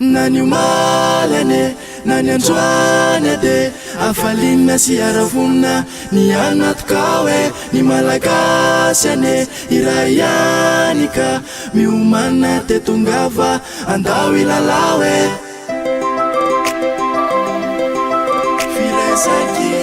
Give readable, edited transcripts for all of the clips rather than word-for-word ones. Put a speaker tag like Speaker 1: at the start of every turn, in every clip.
Speaker 1: nanyumalane nanyandroany de afalinna sy aravonna ny anatokawe ny malagasyane irayanika miomana te tongava andao ilalawe firesakine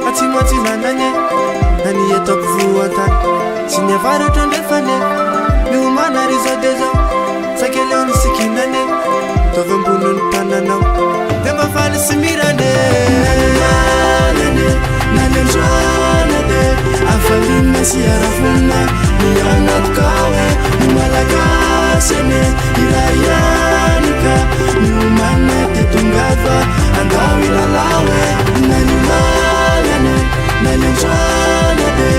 Speaker 1: atsinatsinanane nanietako voantany sy ny avaratra ndrefane miomana rizadezao sakeleony sikinane tovy amboniny tananao de mafaly sy mirane nane nanyandroana de afalinna sy aravonna ny anatokawe ny malagasyane irayanika miomana te tongava andao ilalawe nanyumalane nanyandroana de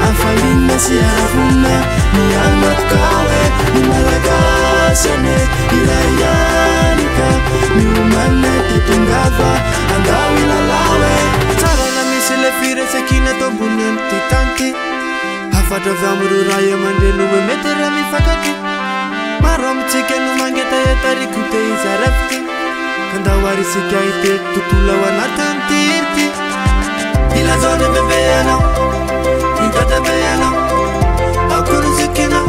Speaker 1: afalinna sy aravonna ny anatokawe ny malagasyane irayanika miomana te tongava andao ilalawe tsarana misy le firesakina to amboniny ty tanty afatra avy amiro ray amandreno hoe mety raha mifakaty maro amitsika no mangetaheta te izarafity kandao arisika ite tontolo ao anatiny ty irty ilazone bebe anao itatabe anao akorozikina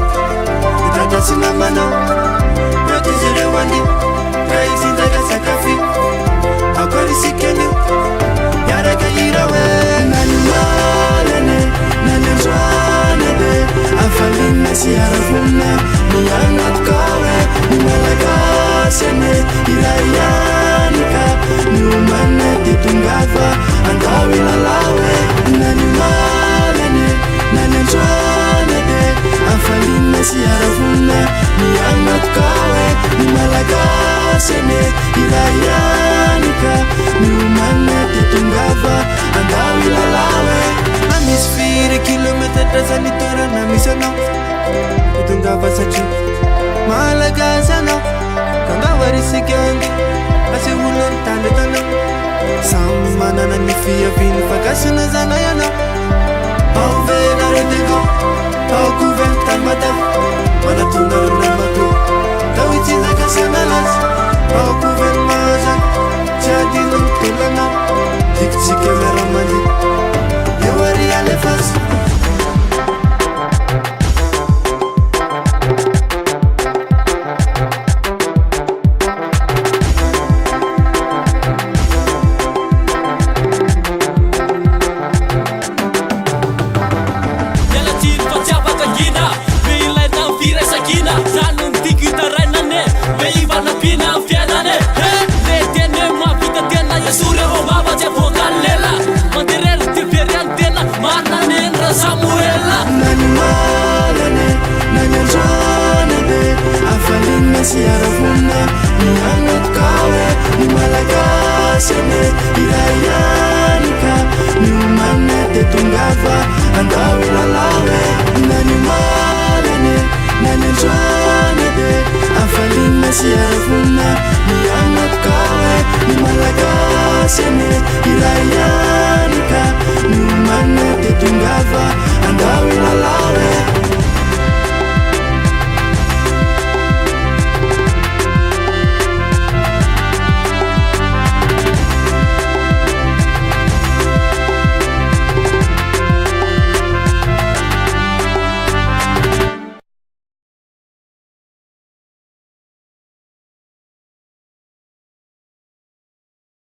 Speaker 1: itatasinambanao metizireoany ra izindaga sakafy akorisikany yaraka irawe nanyumalane nanyandroana de afalinna sy aravonna ny anatokawe ny malagasyane irayanika miomana te tongava andao ilalawe nanyumalane nanyandroana de afalinna sy aravonna ny anatokawe ny malagasyane irayanika miomana te tongava andao ilalawe na misy firy kilometatra zany torana misy anao te tongava satria malagasy anao kandao arisika andy asy olony tandetanao samy manana ny fiaviny fakasina zanay anao ao venareteko ao koventamata manatonga renamato tao itsinakasyanalazy ao koven mahazany tsy adino mitolanao tikitsika miaramany eo ary alefasy nanyumalane nanyandroana de afalinna sy aravonna ny anatokawe ny malagasyane irayanika miomana te tongava andao ilalawe nanyumalane nanyandroana de afalinna sy aravonna